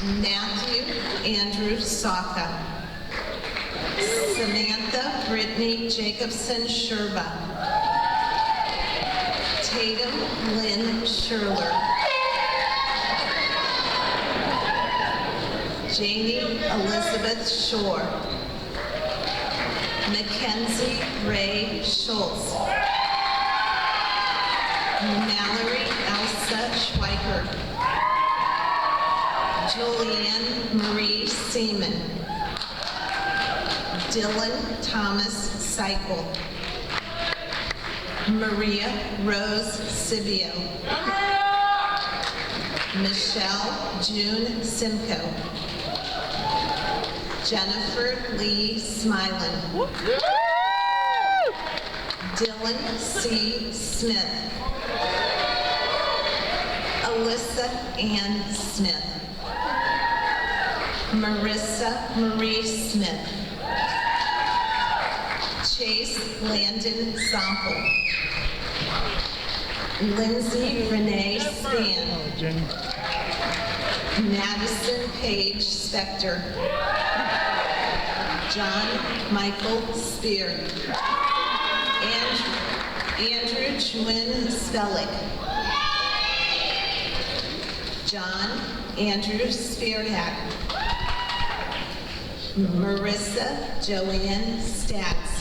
Matthew Andrew Saka. Samantha Brittany Jacobson Sherba. Tatum Lynn Sherler. Janie Elizabeth Shore. Mackenzie Ray Schultz. Mallory Elsa Schweiker. Julianne Marie Seaman. Dylan Thomas Seipel. Maria Rose Sibio. Michelle June Simcoe. Jennifer Lee Smilin. Dylan C. Smith. Alyssa Ann Smith. Marissa Marie Smith. Chase Landon Zompel. Lindsay Renee Span. Madison Paige Spector. John Michael Spear. Andrew Chwin Spellick. John Andrew Spearhack. Marissa Joanne Stacks.